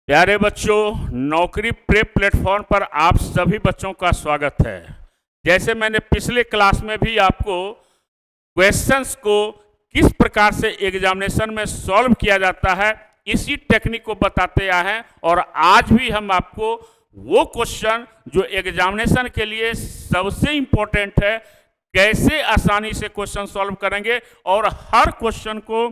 प्यारे बच्चों, नौकरी प्रेप प्लेटफॉर्म पर आप सभी बच्चों का स्वागत है। जैसे मैंने पिछले क्लास में भी आपको क्वेश्चंस को किस प्रकार से एग्जामिनेशन में सॉल्व किया जाता है, इसी टेक्निक को बताते आए हैं। और आज भी हम आपको वो क्वेश्चन जो एग्जामिनेशन के लिए सबसे इम्पोर्टेंट है, कैसे आसानी से क्वेश्चन सॉल्व करेंगे। और हर क्वेश्चन को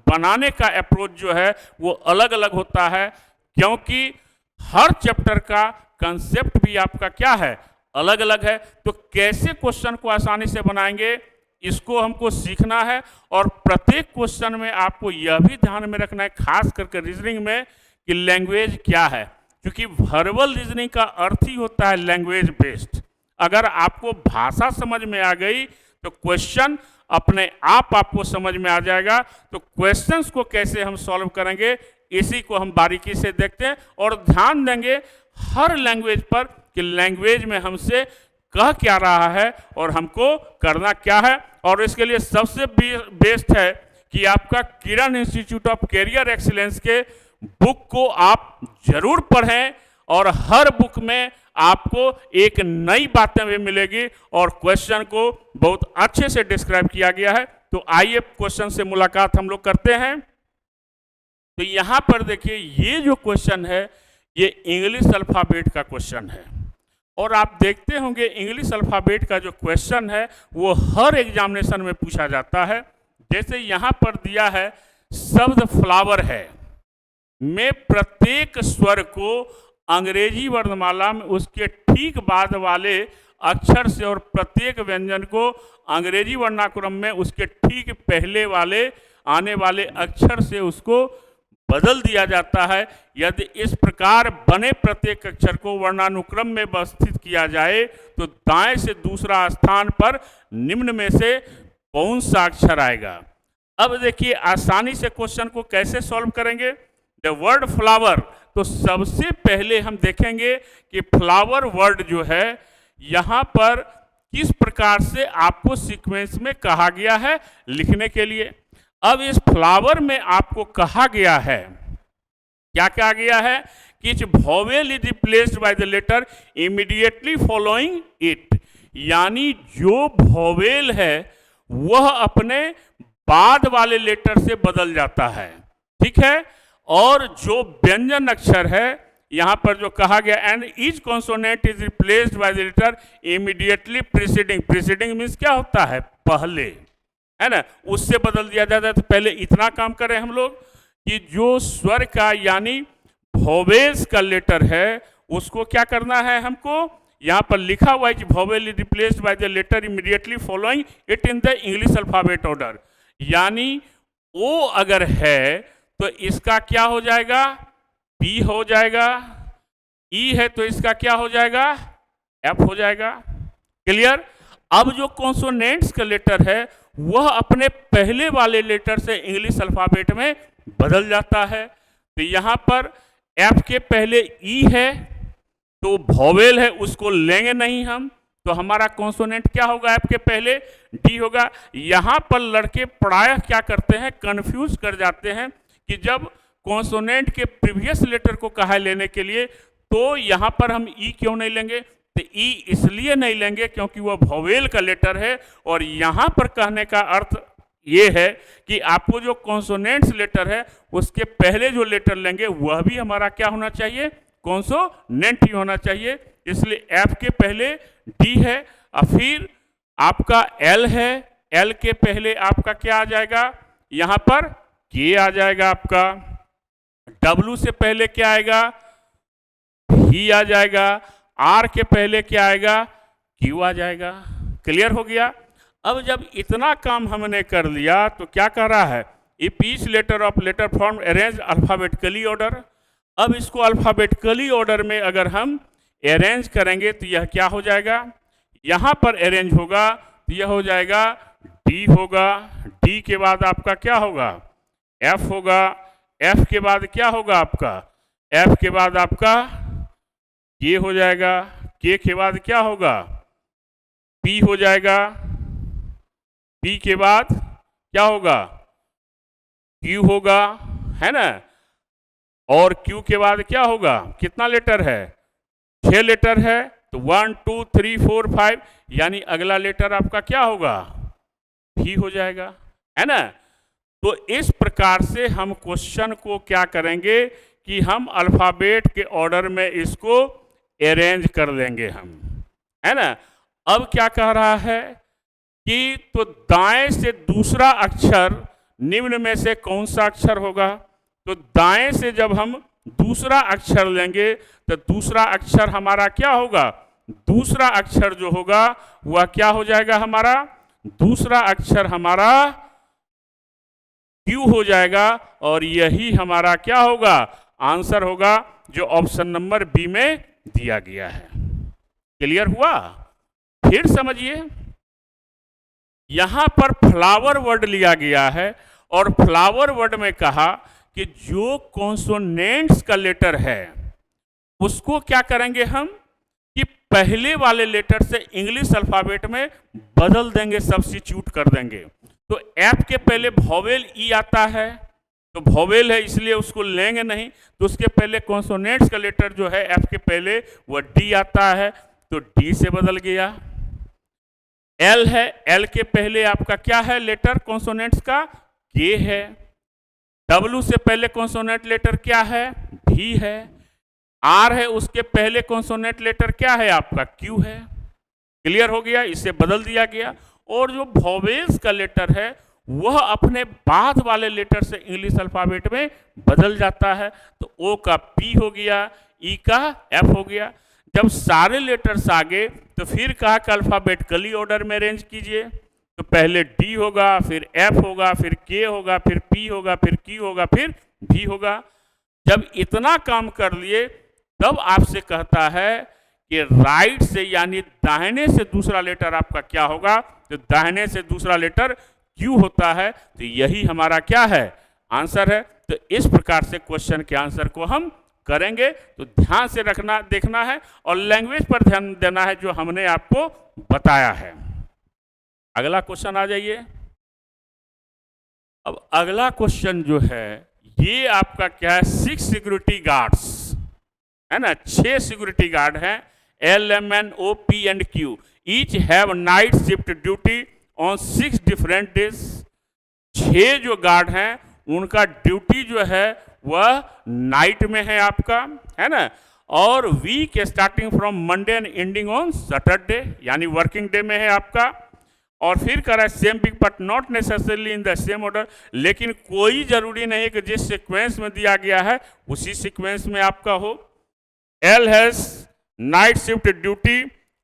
बनाने का अप्रोच जो है वो अलग अलग होता है, क्योंकि हर चैप्टर का कंसेप्ट भी आपका क्या है, अलग अलग है। तो कैसे क्वेश्चन को आसानी से बनाएंगे, इसको हमको सीखना है। और प्रत्येक क्वेश्चन में आपको यह भी ध्यान में रखना है, खास करके रीजनिंग में, कि लैंग्वेज क्या है, क्योंकि वर्बल रीजनिंग का अर्थ ही होता है लैंग्वेज बेस्ड। अगर आपको भाषा समझ में आ गई तो क्वेश्चन अपने आप आपको समझ में आ जाएगा। तो क्वेश्चंस को कैसे हम सॉल्व करेंगे, इसी को हम बारीकी से देखते हैं और ध्यान देंगे हर लैंग्वेज पर कि लैंग्वेज में हमसे कह क्या रहा है और हमको करना क्या है। और इसके लिए सबसे बेस्ट है कि आपका किरण इंस्टीट्यूट ऑफ कैरियर एक्सीलेंस के बुक को आप जरूर पढ़ें। और हर बुक में आपको एक नई बातें भी मिलेगी और क्वेश्चन को बहुत अच्छे से डिस्क्राइब किया गया है। तो आइए क्वेश्चन से मुलाकात हम लोग करते हैं। तो यहाँ पर देखिए, ये जो क्वेश्चन है ये इंग्लिश अल्फ़ाबेट का क्वेश्चन है। और आप देखते होंगे इंग्लिश अल्फ़ाबेट का जो क्वेश्चन है वो हर एग्जामिनेशन में पूछा जाता है। जैसे यहाँ पर दिया है, शब्द फ्लावर है में प्रत्येक स्वर को अंग्रेजी वर्णमाला में उसके ठीक बाद वाले अक्षर से और प्रत्येक व्यंजन को अंग्रेजी वर्णाक्रम में उसके ठीक पहले वाले आने वाले अक्षर से उसको बदल दिया जाता है। यदि इस प्रकार बने प्रत्येक अक्षर को वर्णानुक्रम में व्यवस्थित किया जाए तो दाएं से दूसरा स्थान पर निम्न में से कौन सा अक्षर आएगा। अब देखिए आसानी से क्वेश्चन को कैसे सॉल्व करेंगे। द वर्ड फ्लावर, तो सबसे पहले हम देखेंगे कि फ्लावर वर्ड जो है यहाँ पर किस प्रकार से आपको सीक्वेंस में कहा गया है लिखने के लिए। अब इस फ्लावर में आपको कहा गया है, क्या कहा गया है कि each vowel is replaced by the letter immediately following it, यानी जो वोवेल है वह अपने बाद वाले लेटर से बदल जाता है, ठीक है। और जो व्यंजन अक्षर है यहाँ पर जो कहा गया, and each consonant is replaced by the letter immediately preceding. Preceding means क्या होता है, पहले, है ना, उससे बदल दिया जाता है। तो पहले इतना काम करें हम लोग कि जो स्वर का यानी वोवेल्स का लेटर है उसको क्या करना है हमको, यहाँ पर लिखा हुआ है कि vowel is replaced by the letter immediately following it in the English alphabet order. यानी ओ अगर है तो इसका क्या हो जाएगा, पी हो जाएगा। ई है तो इसका क्या हो जाएगा, एफ हो जाएगा। क्लियर। अब जो कॉन्सोनेंट्स का लेटर है वह अपने पहले वाले लेटर से इंग्लिश अल्फाबेट में बदल जाता है। तो यहाँ पर एफ के पहले ई है तो वोवेल है, उसको लेंगे नहीं हम, तो हमारा कॉन्सोनेंट क्या होगा, एफ के पहले डी होगा। यहाँ पर लड़के प्रायः क्या करते हैं, कंफ्यूज कर जाते हैं कि जब कॉन्सोनेंट के प्रीवियस लेटर को कहा लेने के लिए तो यहाँ पर हम ई क्यों नहीं लेंगे। तो ई इसलिए नहीं लेंगे क्योंकि वह वोवेल का लेटर है। और यहाँ पर कहने का अर्थ ये है कि आपको जो कॉन्सोनेंट्स लेटर है उसके पहले जो लेटर लेंगे वह भी हमारा क्या होना चाहिए, कॉन्सोनेंट ही होना चाहिए। इसलिए एफ के पहले डी है, और फिर आपका एल है, एल के पहले आपका क्या आ जाएगा, यहाँ पर के आ जाएगा आपका। डब्लू से पहले क्या आएगा, ही आ जाएगा। आर के पहले क्या आएगा, क्यू आ जाएगा। क्लियर हो गया। अब जब इतना काम हमने कर लिया तो क्या कह रहा है, if each letter of letter form arrange alphabetically order. अब इसको अल्फाबेटिकली ऑर्डर में अगर हम अरेंज करेंगे तो यह क्या हो जाएगा, यहाँ पर अरेंज होगा तो यह हो जाएगा डी होगा। डी के बाद आपका क्या होगा, एफ होगा। एफ के बाद क्या होगा आपका, एफ के बाद आपका के हो जाएगा। के बाद क्या होगा, पी हो जाएगा। पी के बाद क्या होगा, क्यू होगा, है ना। और क्यू के बाद क्या होगा, कितना लेटर है, 6 लेटर है, तो 1 2 3 4 5, यानी अगला लेटर आपका क्या होगा, भी हो जाएगा, है ना। तो इस प्रकार से हम क्वेश्चन को क्या करेंगे कि हम अल्फाबेट के ऑर्डर में इसको अरेंज कर लेंगे हम, है ना। अब क्या कह रहा है कि तो दाएं से दूसरा अक्षर निम्न में से कौन सा अक्षर होगा, तो दाएं से जब हम दूसरा अक्षर लेंगे तो दूसरा अक्षर हमारा क्या होगा, दूसरा अक्षर जो होगा वह क्या हो जाएगा, हमारा दूसरा अक्षर हमारा क्यू हो जाएगा, और यही हमारा क्या होगा, आंसर होगा जो ऑप्शन नंबर बी में दिया गया है। क्लियर हुआ। फिर समझिए, यहां पर फ्लावर वर्ड लिया गया है, और फ्लावर वर्ड में कहा कि जो कॉन्सोनेंट्स का लेटर है उसको क्या करेंगे हम कि पहले वाले लेटर से इंग्लिश अल्फाबेट में बदल देंगे, सब्स्टिट्यूट कर देंगे। तो एफ के पहले वॉवेल ई आता है, तो वॉवेल है इसलिए उसको लेंगे नहीं, तो उसके पहले कॉन्सोनेंट्स का लेटर जो है एफ के पहले वह डी आता है, तो डी से बदल गया। एल है, एल के पहले आपका क्या है लेटर कॉन्सोनेंट्स का, के है। डब्ल्यू से पहले कॉन्सोनेंट लेटर क्या है, भी है। आर है, उसके पहले कॉन्सोनेंट लेटर क्या है आपका, क्यू है। क्लियर हो गया, इसे बदल दिया गया। और जो वॉवेल्स का लेटर है वह अपने बाद वाले लेटर से इंग्लिश अल्फाबेट में बदल जाता है, तो ओ का पी हो गया, ई का एफ हो गया। जब सारे लेटर्स आ गए तो फिर कहा कि अल्फाबेटिकली ऑर्डर में अरेंज कीजिए, तो पहले डी होगा, फिर एफ होगा, फिर के होगा, फिर पी होगा, फिर क्यू होगा, फिर भी होगा। जब इतना काम कर लिए तब आपसे कहता है कि राइट से यानी दाहिने से दूसरा लेटर आपका क्या होगा, तो दाहिने से दूसरा लेटर क्यू होता है, तो यही हमारा क्या है, आंसर है। तो इस प्रकार से क्वेश्चन के आंसर को हम करेंगे, तो ध्यान से रखना, देखना है और लैंग्वेज पर ध्यान देना है जो हमने आपको बताया है। अगला क्वेश्चन आ जाइए। अब अगला क्वेश्चन जो है ये आपका क्या है, 6 सिक्योरिटी गार्ड्स है ना, 6 सिक्योरिटी गार्ड हैं, L M N O P and Q, each have night shift duty on 6 different days. 6 जो गार्ड हैं उनका ड्यूटी जो है वह नाइट में है आपका, है ना, और week starting from Monday and ending on Saturday, यानी वर्किंग डे में है आपका। और फिर कह रहा है same week but not necessarily in the same order, लेकिन कोई जरूरी नहीं कि जिस सीक्वेंस में दिया गया है उसी सीक्वेंस में आपका हो। L has night shift duty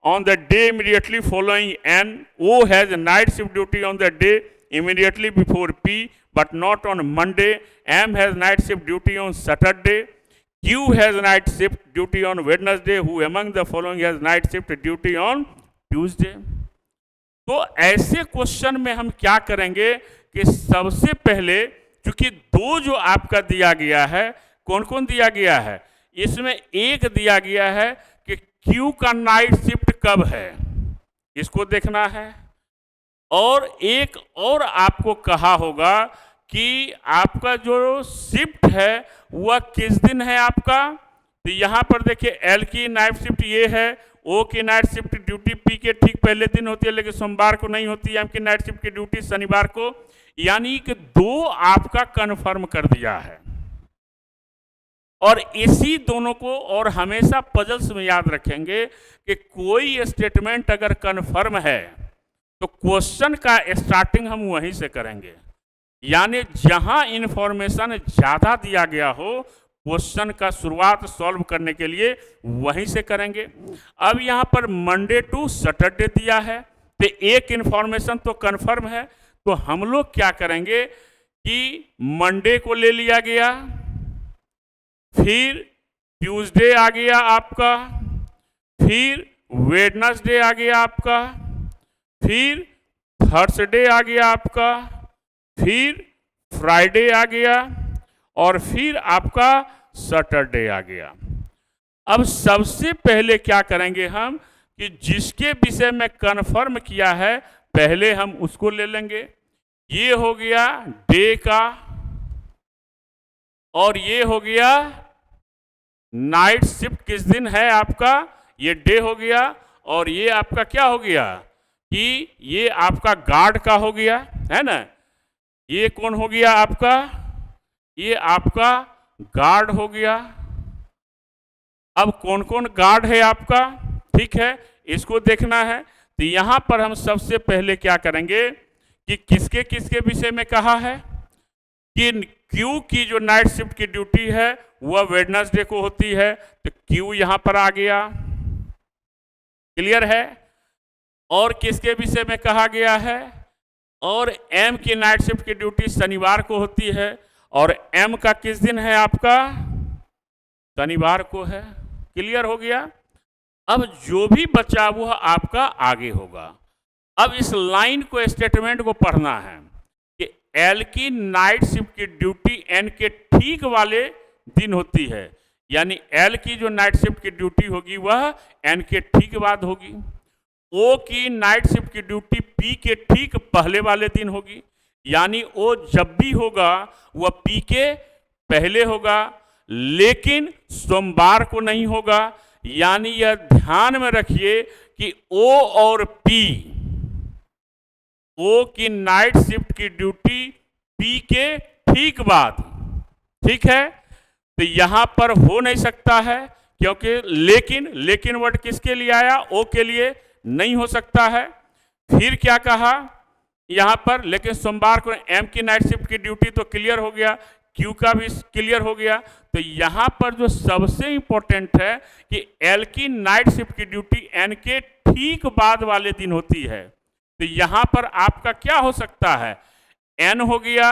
on the day immediately following N. O has night shift duty on the day immediately before P, but not on Monday. M has night shift duty on Saturday. Q has night shift duty on Wednesday. Who among the following has night shift duty on Tuesday? तो ऐसे question में हम क्या करेंगे कि सबसे पहले, चूंकि 2 जो आपका दिया गया है, कौन कौन दिया गया है, इसमें एक दिया गया है कि क्यू का नाइट शिफ्ट कब है, इसको देखना है। और एक और आपको कहा होगा कि आपका जो शिफ्ट है वह किस दिन है आपका, तो यहाँ पर देखिए एल की नाइट शिफ्ट ये है, ओ की नाइट शिफ्ट ड्यूटी पी के ठीक पहले दिन होती है, लेकिन सोमवार को नहीं होती है। एम की नाइट शिफ्ट की ड्यूटी शनिवार को, यानी कि 2 आपका कन्फर्म कर दिया है। और इसी दोनों को और हमेशा पजल्स में याद रखेंगे कि कोई स्टेटमेंट अगर कन्फर्म है तो क्वेश्चन का स्टार्टिंग हम वहीं से करेंगे, यानी जहां इंफॉर्मेशन ज़्यादा दिया गया हो क्वेश्चन का शुरुआत सॉल्व करने के लिए वहीं से करेंगे। अब यहाँ पर मंडे टू सैटरडे दिया है, तो एक इंफॉर्मेशन तो कन्फर्म है, तो हम लोग क्या करेंगे कि मंडे को ले लिया गया, फिर ट्यूसडे आ गया आपका, फिर वेडनेसडे आ गया आपका, फिर थर्सडे आ गया आपका, फिर फ्राइडे आ गया, और फिर आपका सैटरडे आ गया। अब सबसे पहले क्या करेंगे हम कि जिसके विषय में कन्फर्म किया है पहले हम उसको ले लेंगे। ये हो गया डे का, और ये हो गया नाइट शिफ्ट किस दिन है आपका, ये डे हो गया। और ये आपका क्या हो गया कि ये आपका गार्ड का हो गया, है ना। ये कौन हो गया आपका, ये आपका गार्ड हो गया। अब कौन कौन गार्ड है आपका, ठीक है, इसको देखना है। तो यहां पर हम सबसे पहले क्या करेंगे कि किसके किसके विषय में कहा है कि क्यू की जो नाइट शिफ्ट की ड्यूटी है वह वेडनेसडे को होती है, तो क्यू यहां पर आ गया, क्लियर है। और किसके विषय में कहा गया है, और एम की नाइट शिफ्ट की ड्यूटी शनिवार को होती है, और एम का किस दिन है आपका, शनिवार को है, क्लियर हो गया। अब जो भी बचा वह आपका आगे होगा। अब इस लाइन को, स्टेटमेंट को पढ़ना है कि एल की नाइट शिफ्ट की ड्यूटी एन के ठीक वाले दिन होती है, यानी एल की जो नाइट शिफ्ट की ड्यूटी होगी वह एन के ठीक बाद होगी। ओ की नाइट शिफ्ट की ड्यूटी पी के ठीक पहले वाले दिन होगी, यानी ओ जब भी होगा वह पी के पहले होगा, लेकिन सोमवार को नहीं होगा। यानी यह ध्यान में रखिए कि ओ और पी, ओ की नाइट शिफ्ट की ड्यूटी पी के ठीक बाद, ठीक है। तो यहां पर हो नहीं सकता है क्योंकि लेकिन वर्ड किसके लिए आया, ओ के लिए, नहीं हो सकता है। फिर क्या कहा यहां पर, लेकिन सोमवार को एम की नाइट शिफ्ट की ड्यूटी तो क्लियर हो गया, क्यू का भी क्लियर हो गया। तो यहां पर जो सबसे इंपॉर्टेंट है कि एल की नाइट शिफ्ट की ड्यूटी एन के ठीक बाद वाले दिन होती है। तो यहां पर आपका क्या हो सकता है, एन हो गया,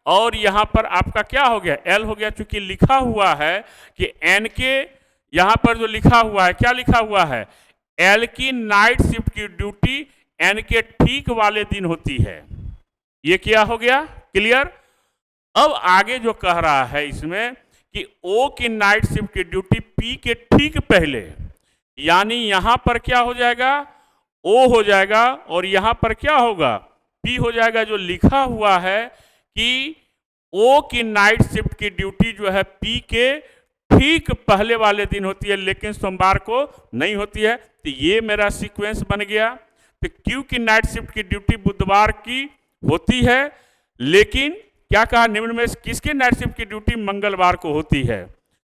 और यहां पर आपका क्या हो गया, एल हो गया। चूंकि लिखा हुआ है कि एन के, यहां पर जो लिखा हुआ है, क्या लिखा हुआ है, एल की नाइट शिफ्ट की ड्यूटी एन के ठीक वाले दिन होती है। ये क्या हो गया, क्लियर। अब आगे जो कह रहा है इसमें कि ओ की नाइट शिफ्ट की ड्यूटी पी के ठीक पहले, यानी यहां पर क्या हो जाएगा, ओ हो जाएगा, और यहां पर क्या होगा, पी हो जाएगा। जो लिखा हुआ है कि ओ की नाइट शिफ्ट की ड्यूटी जो है पी के ठीक पहले वाले दिन होती है, लेकिन सोमवार को नहीं होती है। तो ये मेरा सीक्वेंस बन गया। तो क्यू की नाइट शिफ्ट की ड्यूटी बुधवार की होती है, लेकिन क्या कहा, निम्न में किसकी नाइट शिफ्ट की ड्यूटी मंगलवार को होती है।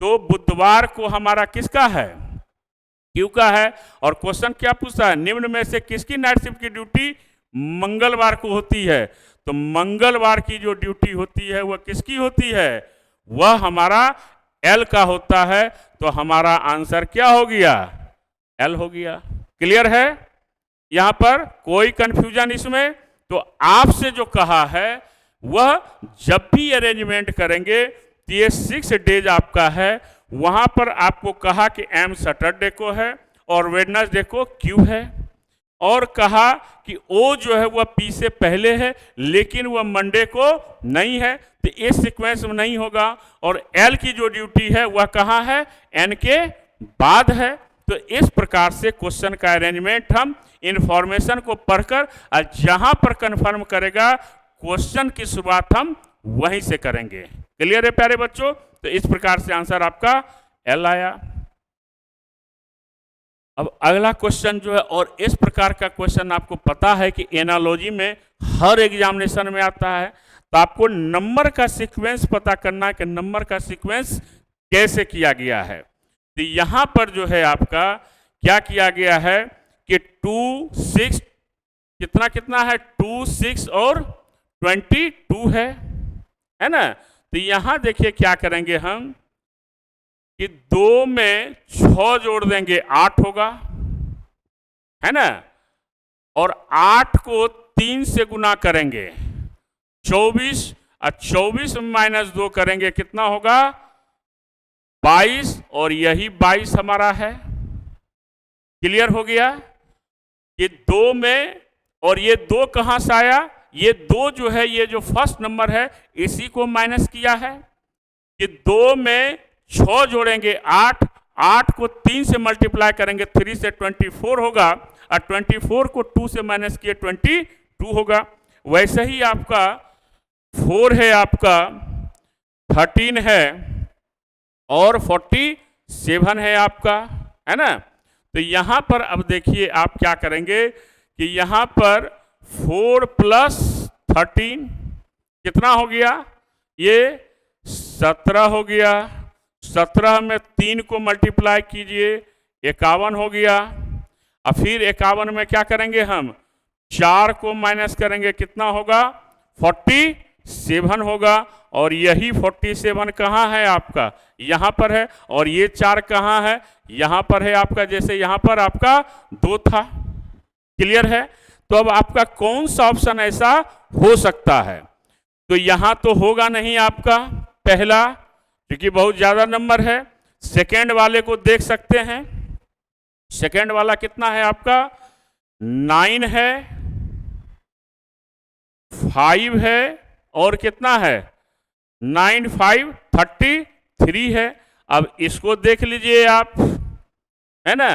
तो बुधवार को हमारा किसका है, क्यू का है। और क्वेश्चन क्या पूछा है, निम्न में से किसकी नाइट शिफ्ट की ड्यूटी मंगलवार को होती है। तो मंगलवार की जो ड्यूटी होती है वह किसकी होती है, वह हमारा एल का होता है। तो हमारा आंसर क्या हो गया, एल हो गया, क्लियर है। यहां पर कोई कंफ्यूजन इसमें। तो आपसे जो कहा है वह जब भी अरेंजमेंट करेंगे तो ये 6 डेज आपका है, वहां पर आपको कहा कि एम सैटरडे को है और वेडनेसडे को क्यू है, और कहा कि ओ जो है वह पी से पहले है, लेकिन वह मंडे को नहीं है, तो इस सीक्वेंस में नहीं होगा। और एल की जो ड्यूटी है वह कहाँ है, एन के बाद है। तो इस प्रकार से क्वेश्चन का अरेंजमेंट हम इंफॉर्मेशन को पढ़कर और जहां पर कंफर्म करेगा क्वेश्चन की शुरुआत हम वहीं से करेंगे। क्लियर है प्यारे बच्चों। तो इस प्रकार से आंसर आपका एल आया। अब अगला क्वेश्चन जो है, और इस प्रकार का क्वेश्चन आपको पता है कि एनालॉजी में हर एग्जामिनेशन में आता है। तो आपको नंबर का सीक्वेंस पता करना है कि नंबर का सीक्वेंस कैसे किया गया है। तो यहां पर जो है आपका क्या किया गया है कि 2, 6 कितना कितना है, 2, 6 और 22 है ना। तो यहां देखिए क्या करेंगे हम कि 2 में 6 जोड़ देंगे, 8 होगा, है ना। और 8 को 3 से गुना करेंगे 24, और 24 में -2 करेंगे कितना होगा, 22, और यही 22 हमारा है। क्लियर हो गया। ये 2 में, और ये 2 कहां से आया, ये 2 जो है, ये जो फर्स्ट नंबर है इसी को माइनस किया है। कि 2 में 6 जोड़ेंगे 8, 8 को 3 से मल्टीप्लाई करेंगे 3 से 24 होगा, और 24 को 2 से माइनस किए 22 होगा। वैसे ही आपका 4 है आपका 13 है और 47 है आपका, है ना। तो यहाँ पर अब देखिए आप क्या करेंगे कि यहाँ पर 4 + 13 कितना हो गया, ये 17 हो गया। 17 में 3 को मल्टीप्लाई कीजिए, 51 हो गया। अब फिर 51 में क्या करेंगे हम, 4 को माइनस करेंगे, कितना होगा, 47 होगा। और यही 47 कहाँ है आपका, यहाँ पर है। और ये 4 कहाँ है, यहाँ पर है आपका, जैसे यहाँ पर आपका 2 था। क्लियर है। तो अब आपका कौन सा ऑप्शन ऐसा हो सकता है, तो यहाँ तो होगा नहीं आपका पहला, क्योंकि बहुत ज़्यादा नंबर है। सेकेंड वाले को देख सकते हैं, सेकेंड वाला कितना है आपका, 9 है, 5 है, और कितना है, 9 5 33 है। अब इसको देख लीजिए आप, है ना।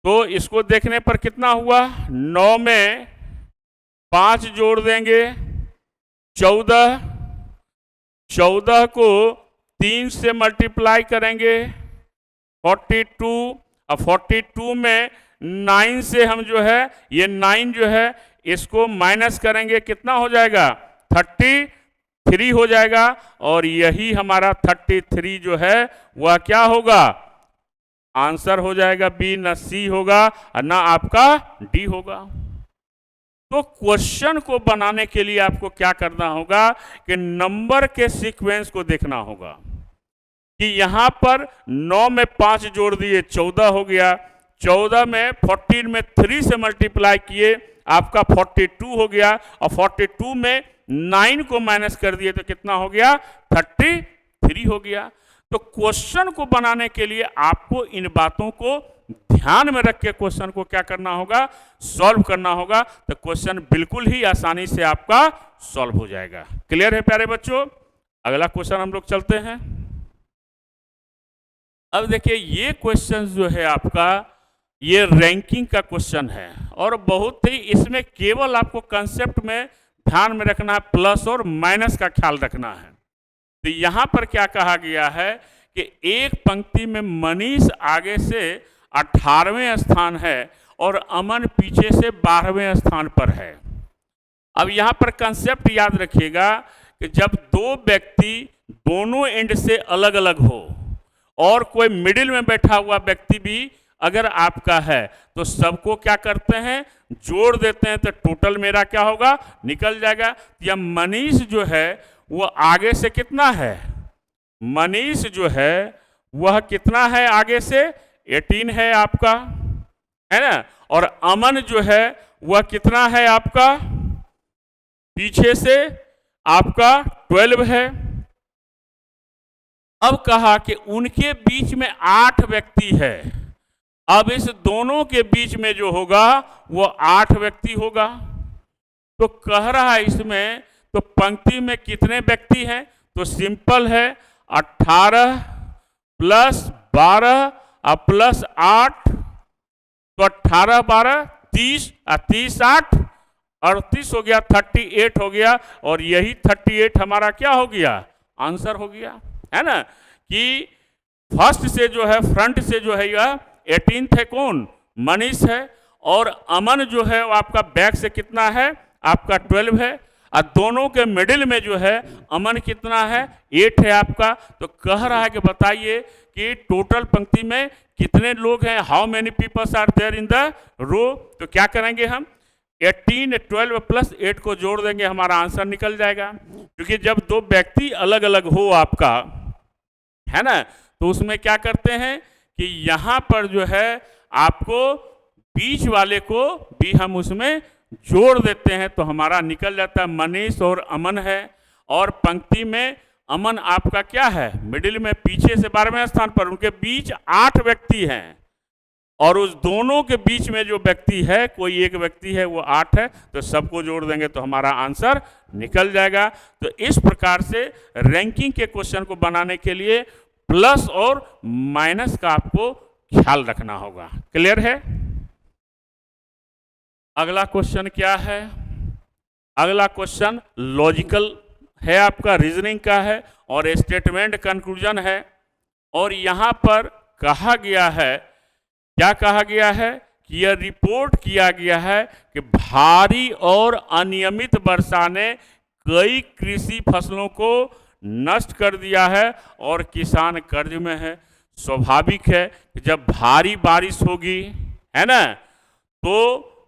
तो इसको देखने पर कितना हुआ, 9 में 5 जोड़ देंगे, 14, 14 को 3 से मल्टीप्लाई करेंगे, 42। अब 42 में 9 से हम जो है, ये 9 जो है इसको माइनस करेंगे, कितना हो जाएगा, 33 हो जाएगा। और यही हमारा 33 जो है वह क्या होगा, आंसर हो जाएगा बी, ना सी होगा और ना आपका डी होगा। तो क्वेश्चन को बनाने के लिए आपको क्या करना होगा कि नंबर के सीक्वेंस को देखना होगा कि यहाँ पर 9 में 5 जोड़ दिए, 14 हो गया। 14 में 14 में 3 से मल्टीप्लाई किए, आपका 42 हो गया। और 42 में 9 को माइनस कर दिए तो कितना हो गया, 33 हो गया। तो क्वेश्चन को बनाने के लिए आपको इन बातों को ध्यान में रख के क्वेश्चन को क्या करना होगा, सॉल्व करना होगा। तो क्वेश्चन बिल्कुल ही आसानी से आपका सॉल्व हो जाएगा। क्लियर है प्यारे बच्चों। अगला क्वेश्चन हम लोग चलते हैं। अब देखिए ये क्वेश्चन जो है आपका, ये रैंकिंग का क्वेश्चन है और बहुत ही इसमें केवल आपको कंसेप्ट में ध्यान में रखना है, प्लस और माइनस का ख्याल रखना है। तो यहाँ पर क्या कहा गया है कि एक पंक्ति में मनीष आगे से 18वें स्थान है और अमन पीछे से 12वें स्थान पर है। अब यहाँ पर कंसेप्ट याद रखिएगा कि जब दो व्यक्ति दोनों एंड से अलग अलग हो और कोई मिडिल में बैठा हुआ व्यक्ति भी अगर आपका है तो सबको क्या करते हैं, जोड़ देते हैं। तो टोटल मेरा क्या होगा, निकल जाएगा। या मनीष जो है वो आगे से कितना है, मनीष जो है वह कितना है, आगे से 18 है आपका, है ना। और अमन जो है वह कितना है आपका, पीछे से आपका 12 है। अब कहा कि उनके बीच में 8 व्यक्ति है। अब इस दोनों के बीच में जो होगा वो 8 व्यक्ति होगा। तो कह रहा है इसमें तो पंक्ति में कितने व्यक्ति हैं, तो सिंपल है 18 + 12 + 8, तो 18 12 30 और 30 8 38 हो गया, 38 हो गया। और यही 38 हमारा क्या हो गया, आंसर हो गया, है ना। कि फर्स्ट से जो है, फ्रंट से जो है यह 18 है, कौन, मनीष है। और अमन जो है वो आपका बैक से कितना है, आपका 12 है। और दोनों के मिडिल में जो है अमन कितना है, 8 है आपका। तो कह रहा है कि बताइए कि टोटल पंक्ति में कितने लोग हैं, how many peoples are there in the row. तो क्या करेंगे हम, 18 12 + 8 को जोड़ देंगे, हमारा आंसर निकल जाएगा। क्योंकि जब दो व्यक्ति अलग अलग हो आपका, है ना, तो उसमें क्या करते हैं कि यहाँ पर जो है आपको बीच वाले को भी हम उसमें जोड़ देते हैं, तो हमारा निकल जाता है मनीष और अमन है। और पंक्ति में अमन आपका क्या है, मिडिल में, पीछे से 12वें स्थान पर। उनके बीच 8 व्यक्ति हैं और उस दोनों के बीच में जो व्यक्ति है, कोई एक व्यक्ति है, वो 8 है। तो सबको जोड़ देंगे तो हमारा आंसर निकल जाएगा। तो इस प्रकार से रैंकिंग के क्वेश्चन को बनाने के लिए प्लस और माइनस का आपको ख्याल रखना होगा। क्लियर है। अगला क्वेश्चन क्या है, अगला क्वेश्चन लॉजिकल है आपका रीजनिंग का है और स्टेटमेंट कंक्लूजन है। और यहाँ पर कहा गया है, क्या कहा गया है कि यह रिपोर्ट किया गया है कि भारी और अनियमित वर्षा ने कई कृषि फसलों को नष्ट कर दिया है और किसान कर्ज में है। स्वाभाविक है कि जब भारी बारिश होगी, है ना, तो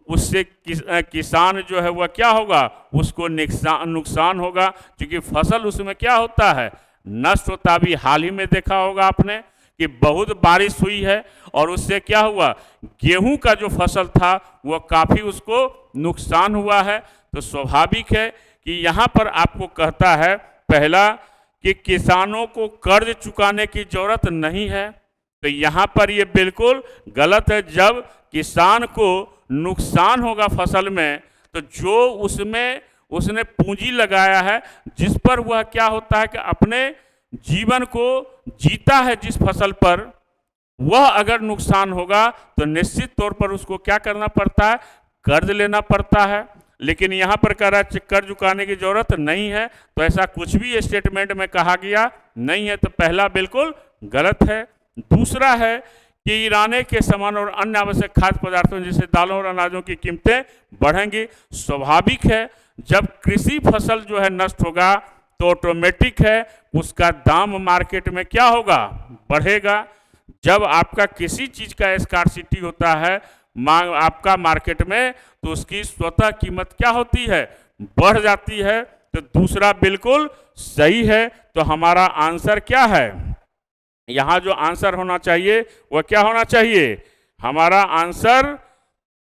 उससे किसान जो है वह क्या होगा, उसको नुकसान होगा, क्योंकि फसल उसमें क्या होता है, नष्ट होता। अभी हाल ही में देखा होगा आपने कि बहुत बारिश हुई है और उससे क्या हुआ, गेहूं का जो फसल था वह काफ़ी उसको नुकसान हुआ है। तो स्वाभाविक है कि यहाँ पर आपको कहता है पहला कि किसानों को कर्ज चुकाने की जरूरत नहीं है। तो यहाँ पर ये बिल्कुल गलत है। जब किसान को नुकसान होगा फसल में, तो जो उसमें उसने पूंजी लगाया है, जिस पर वह क्या होता है कि अपने जीवन को जीता है जिस फसल पर, वह अगर नुकसान होगा तो निश्चित तौर पर उसको क्या करना पड़ता है, कर्ज लेना पड़ता है। लेकिन यहाँ पर कह रहा है कर्ज चुकाने की जरूरत नहीं है, तो ऐसा कुछ भी स्टेटमेंट में कहा गया नहीं है। तो पहला बिल्कुल गलत है। दूसरा है कि किराने के सामान और अन्य आवश्यक खाद्य पदार्थों जैसे दालों और अनाजों की कीमतें बढ़ेंगी। स्वाभाविक है, जब कृषि फसल जो है नष्ट होगा तो ऑटोमेटिक है उसका दाम मार्केट में क्या होगा, बढ़ेगा। जब आपका किसी चीज़ का स्कार्सिटी होता है मांग आपका मार्केट में, तो उसकी स्वतः कीमत क्या होती है, बढ़ जाती है। तो दूसरा बिल्कुल सही है। तो हमारा आंसर क्या है, यहाँ जो आंसर होना चाहिए वह क्या होना चाहिए, हमारा आंसर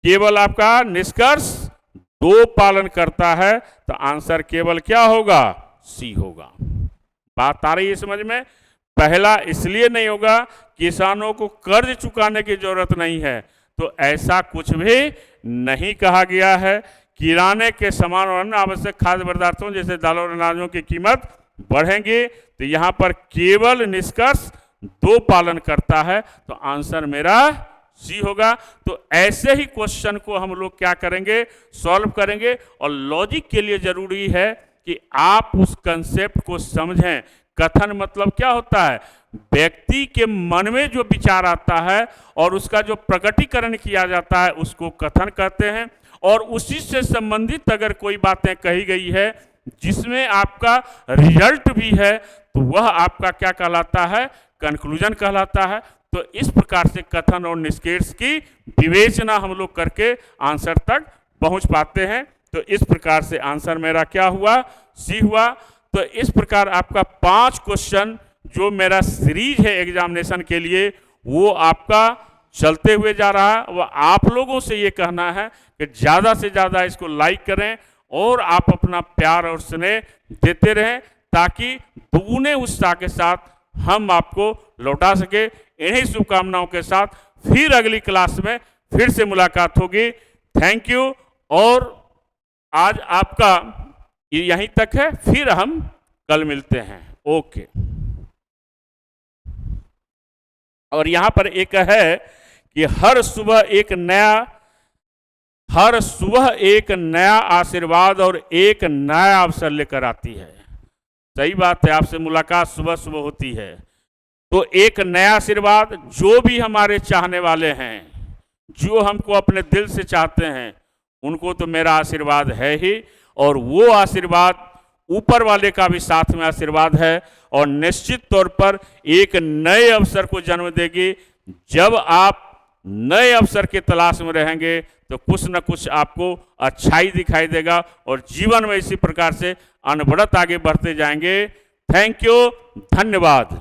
केवल आपका निष्कर्ष 2 पालन करता है। तो आंसर केवल क्या होगा, सी होगा। बात आ रही है समझ में। पहला इसलिए नहीं होगा, किसानों को कर्ज चुकाने की जरूरत नहीं है, तो ऐसा कुछ भी नहीं कहा गया है। किराने के सामान और अन्य आवश्यक खाद्य पदार्थों जैसे दालों और अनाजों की कीमत बढ़ेंगे। तो यहाँ पर केवल निष्कर्ष 2 पालन करता है। तो आंसर मेरा सी होगा। तो ऐसे ही क्वेश्चन को हम लोग क्या करेंगे, सॉल्व करेंगे। और लॉजिक के लिए जरूरी है कि आप उस कंसेप्ट को समझें। कथन मतलब क्या होता है, व्यक्ति के मन में जो विचार आता है और उसका जो प्रकटीकरण किया जाता है उसको कथन कहते हैं। और उसी से संबंधित अगर कोई बातें कही गई है जिसमें आपका रिजल्ट भी है, तो वह आपका क्या कहलाता है, कंक्लूजन कहलाता है। तो इस प्रकार से कथन और निष्कर्ष की विवेचना हम लोग करके आंसर तक पहुंच पाते हैं। तो इस प्रकार से आंसर मेरा क्या हुआ, सी हुआ। तो इस प्रकार आपका 5 क्वेश्चन जो मेरा सीरीज है एग्जामिनेशन के लिए, वो आपका चलते हुए जा रहा है। वह आप लोगों से ये कहना है कि ज़्यादा से ज़्यादा इसको लाइक करें और आप अपना प्यार और स्नेह देते रहें, ताकि दुगने उत्साह के साथ हम आपको लौटा सके। इन्हीं शुभकामनाओं के साथ फिर अगली क्लास में फिर से मुलाकात होगी। Thank you. और आज आपका यहीं तक है, फिर हम कल मिलते हैं। ओके। और यहाँ पर एक है कि हर सुबह एक नया आशीर्वाद और एक नया अवसर लेकर आती है। सही बात है, आपसे मुलाकात सुबह सुबह होती है तो एक नया आशीर्वाद, जो भी हमारे चाहने वाले हैं, जो हमको अपने दिल से चाहते हैं, उनको तो मेरा आशीर्वाद है ही। और वो आशीर्वाद ऊपर वाले का भी साथ में आशीर्वाद है और निश्चित तौर पर एक नए अवसर को जन्म देगी। जब आप नए अवसर की तलाश में रहेंगे तो कुछ न कुछ आपको अच्छाई दिखाई देगा और जीवन में इसी प्रकार से अनवरत आगे बढ़ते जाएंगे। थैंक यू, धन्यवाद।